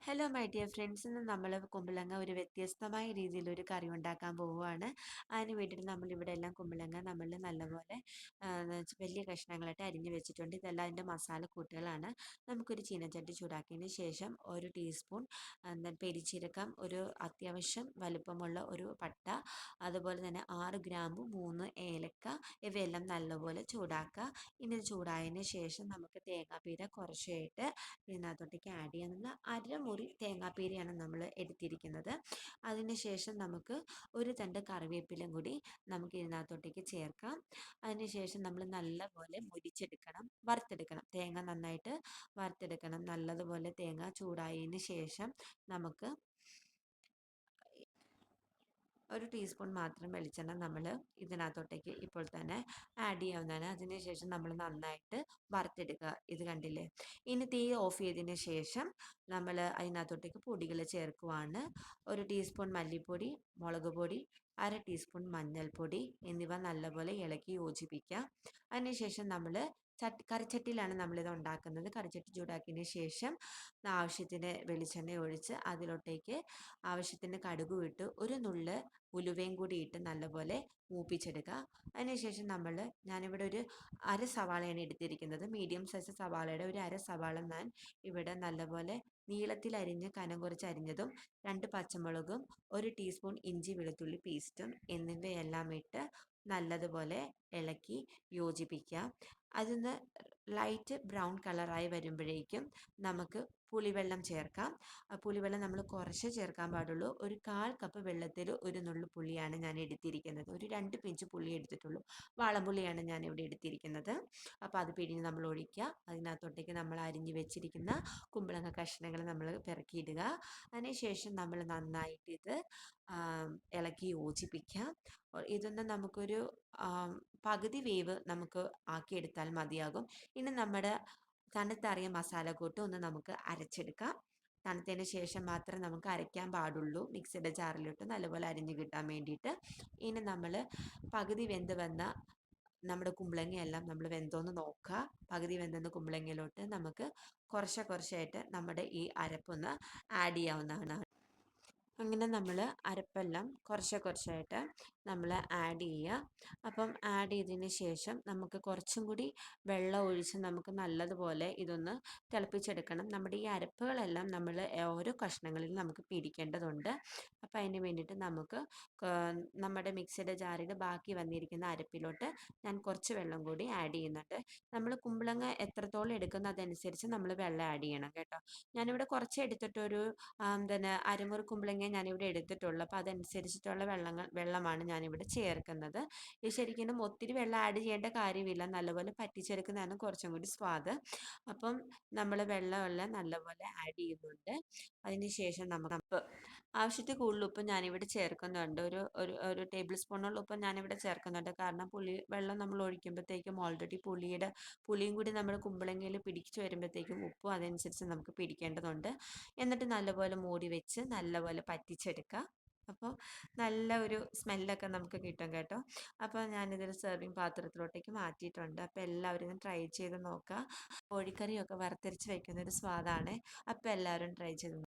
Hello my dear friends, ഇന്ന് നമ്മൾ കുമ്പളങ്ങ ഒരു വ്യത്യസ്തമായ രീതിയിൽ ഒരു കറി ഉണ്ടാക്കാൻ പോവുകയാണ്. അതിന് വേണ്ടിയിട്ട് നമ്മളിവിടെ എല്ലാം കുമ്പളങ്ങ നമ്മൾ നല്ലപോലെ വലിയ കഷ്ണങ്ങളായിട്ട് അരിഞ്ഞ് വെച്ചിട്ടുണ്ട്. ഇതെല്ലാം അതിൻ്റെ മസാലക്കൂട്ടുകളാണ്. നമുക്കൊരു ചീനച്ചട്ടി ചൂടാക്കിയതിന് ശേഷം ഒരു ടീസ്പൂൺ പെരിച്ചീരകം, ഒരു അത്യാവശ്യം വലുപ്പമുള്ള ഒരു പട്ട, അതുപോലെ തന്നെ 6 ഗ്രാമ്പു, 3 ഏലക്ക, ഇവയെല്ലാം നല്ലപോലെ ചൂടാക്കുക. ഇനി ചൂടായതിന് ശേഷം നമുക്ക് തേങ്ങാപ്പീര കുറച്ചായിട്ട് ഇതിനകത്തോട്ടേക്ക് ആഡ് ചെയ്യാം. നമ്മൾ അരമുറി തേങ്ങാപ്പീരയാണ് നമ്മൾ എടുത്തിരിക്കുന്നത്. അതിനുശേഷം നമുക്ക് ഒരു തണ്ട് കറിവേപ്പിലയും കൂടി നമുക്ക് ഇതിനകത്തോട്ടേക്ക് ചേർക്കാം. അതിനുശേഷം നമ്മൾ നല്ലപോലെ മുരിച്ചെടുക്കണം, വറുത്തെടുക്കണം. തേങ്ങ നന്നായിട്ട് വറുത്തെടുക്കണം. നല്ലതുപോലെ തേങ്ങ ചൂടായതിന് ശേഷം നമുക്ക് ഒരു ടീസ്പൂൺ മാത്രം വെളിച്ചെണ്ണ നമ്മൾ ഇതിനകത്തോട്ടേക്ക് ഇപ്പോൾ തന്നെ ആഡ് ചെയ്യാവുന്നതാണ്. അതിനുശേഷം നമ്മൾ നന്നായിട്ട് വറുത്തെടുക്കുക. ഇത് കണ്ടില്ലേ? ഇനി തീ ഓഫ് ചെയ്തതിന് ശേഷം നമ്മൾ അതിനകത്തോട്ടേക്ക് പൊടികൾ ചേർക്കുവാണ്. ഒരു ടീസ്പൂൺ മല്ലിപ്പൊടി, മുളക് പൊടി, 1/2 ടീസ്പൂൺ മഞ്ഞൾപ്പൊടി എന്നിവ നല്ലപോലെ ഇളക്കി യോജിപ്പിക്കുക. അതിനുശേഷം നമ്മൾ കറിച്ചട്ടിയിലാണ് നമ്മളിത് ഉണ്ടാക്കുന്നത്. കറിച്ചട്ടി ചൂടാക്കിയതിന് ശേഷം ആവശ്യത്തിന് വെളിച്ചെണ്ണ ഒഴിച്ച് അതിലോട്ടേക്ക് ആവശ്യത്തിന് കടുക് ഇട്ട് ഒരു നുള്ള് ഉലുവയും കൂടി ഇട്ട് നല്ലപോലെ മൂപ്പിച്ചെടുക്കുക. അതിനുശേഷം ഞാനിവിടെ ഒരു സവാളയാണ് എടുത്തിരിക്കുന്നത്. മീഡിയം സൈസ് സവാളയുടെ ഒരു സവാള ഞാൻ ഇവിടെ നല്ലപോലെ നീളത്തിൽ അരിഞ്ഞ് കനം കുറച്ച് അരിഞ്ഞതും, 2 പച്ചമുളകും, 1 ടീസ്പൂൺ ഇഞ്ചി വെളുത്തുള്ളി പേസ്റ്റും എന്നിവയെല്ലാം ഇട്ട് നല്ലതുപോലെ ഇളക്കി യോജിപ്പിക്കുക. അതിന്ന് ലൈറ്റ് ബ്രൗൺ കളറായി വരുമ്പോഴേക്കും നമുക്ക് പുളിവെള്ളം ചേർക്കാം. പുളിവെള്ളം നമ്മൾ കുറച്ച് ചേർക്കാൻ പാടുള്ളൂ. ഒരു 1/4 കപ്പ് വെള്ളത്തിൽ ഒരു നുള്ളു പുളിയാണ് ഞാൻ എടുത്തിരിക്കുന്നത്. ഒരു 2 പിഞ്ച് പുളി എടുത്തിട്ടുള്ളൂ. വാളംപുളിയാണ് ഞാൻ ഇവിടെ എടുത്തിരിക്കുന്നത്. അപ്പോൾ അത് പിഴിഞ്ഞ് നമ്മൾ ഒഴിക്കുക. അതിനകത്തോട്ടേക്ക് നമ്മൾ അരിഞ്ഞ് വെച്ചിരിക്കുന്ന കുമ്പളങ്ങ കഷ്ണങ്ങൾ നമ്മൾ പിറക്കിയിടുക. അതിനുശേഷം നമ്മൾ നന്നായിട്ട് ഇത് ഇളക്കി യോജിപ്പിക്കുക. ഇതൊന്ന് നമുക്കൊരു പകുതി വേവ് നമുക്ക് ആക്കിയെടുത്താൽ മതിയാകും. ഇനി നമ്മുടെ തണുത്തറിയ മസാലക്കൂട്ട് ഒന്ന് നമുക്ക് അരച്ചെടുക്കാം. തണുത്തതിന് ശേഷം മാത്രം നമുക്ക് അരയ്ക്കാൻ പാടുള്ളൂ. മിക്സിയുടെ ജാറിലിട്ട് നല്ലപോലെ അരിഞ്ഞ് കിട്ടാൻ വേണ്ടിയിട്ട്. ഇനി നമ്മൾ പകുതി വെന്ത് വന്ന നമ്മുടെ കുമ്പളങ്ങയെല്ലാം നമ്മൾ വെന്തോന്ന് നോക്കുക. പകുതി വെന്തെന്ന കുമ്പളങ്ങയിലോട്ട് നമുക്ക് കുറച്ചായിട്ട് നമ്മുടെ ഈ അരപ്പൊന്ന് ആഡ് ചെയ്യാവുന്നതാണ്. അങ്ങനെ നമ്മൾ അരപ്പെല്ലാം കുറച്ചായിട്ട് നമ്മൾ ആഡ് ചെയ്യുക. അപ്പം ആഡ് ചെയ്തതിന് ശേഷം നമുക്ക് കുറച്ചും കൂടി വെള്ളം ഒഴിച്ച് നമുക്ക് നല്ലതുപോലെ ഇതൊന്ന് തിളപ്പിച്ചെടുക്കണം. നമ്മുടെ ഈ അരപ്പുകളെല്ലാം നമ്മൾ ഓരോ കഷ്ണങ്ങളിൽ നമുക്ക് പിടിക്കേണ്ടതുണ്ട്. അപ്പം അതിന് വേണ്ടിയിട്ട് നമുക്ക് നമ്മുടെ മിക്സിയുടെ ജാറിൽ ബാക്കി വന്നിരിക്കുന്ന അരപ്പിലോട്ട് ഞാൻ കുറച്ച് വെള്ളം കൂടി ആഡ് ചെയ്യുന്നുണ്ട്. നമ്മൾ കുമ്പളങ്ങ എത്രത്തോളം എടുക്കുന്ന അതനുസരിച്ച് നമ്മൾ വെള്ളം ആഡ് ചെയ്യണം കേട്ടോ. ഞാനിവിടെ കുറച്ച് എടുത്തിട്ടൊരു അരമുറി കുമ്പളങ്ങ ഞാനിവിടെ എടുത്തിട്ടുള്ളൂ. അപ്പോൾ അതനുസരിച്ചിട്ടുള്ള വെള്ളമാണ് ഞാനിവിടെ ചേർക്കുന്നത്. ഇത് ശരിക്കും ഒത്തിരി വെള്ളം ആഡ് ചെയ്യേണ്ട കാര്യമില്ല. നല്ലപോലെ പറ്റിച്ചെടുക്കുന്നതാണ് കുറച്ചും കൂടി സ്വാദ്. അപ്പം നമ്മൾ വെള്ളമെല്ലാം നല്ലപോലെ ആഡ് ചെയ്യുന്നുണ്ട്. അതിനുശേഷം നമുക്ക് ആവശ്യത്തിൽ കൂടുതൽ ഉപ്പ് ഞാനിവിടെ ചേർക്കുന്നുണ്ട്. ഒരു ടേബിൾ സ്പൂണോളം ഉപ്പ് ഞാനിവിടെ ചേർക്കുന്നുണ്ട്. കാരണം വെള്ളം നമ്മൾ ഒഴിക്കുമ്പോഴത്തേക്കും ഓൾറെഡി പുളിയും കൂടി നമ്മൾ കുമ്പളങ്ങയിൽ പിടിച്ചു വരുമ്പോഴത്തേക്കും ഉപ്പും അതനുസരിച്ച് നമുക്ക് പിടിക്കേണ്ടതുണ്ട്. എന്നിട്ട് നല്ലപോലെ മൂടി വെച്ച് നല്ലപോലെ പറ്റിച്ചെടുക്കുക. അപ്പോൾ നല്ല ഒരു സ്മെല്ലൊക്കെ നമുക്ക് കിട്ടും കേട്ടോ. അപ്പോൾ ഞാനിതൊരു സെർവിങ് പാത്രത്തിലോട്ടേക്ക് മാറ്റിയിട്ടുണ്ട്. അപ്പോൾ എല്ലാവരും ഇത് ട്രൈ ചെയ്ത് നോക്കുക. കോഴിക്കറിയൊക്കെ വറുത്തരച്ച് വയ്ക്കുന്ന ഒരു സ്വാദാണ്. അപ്പോൾ എല്ലാവരും ട്രൈ ചെയ്ത്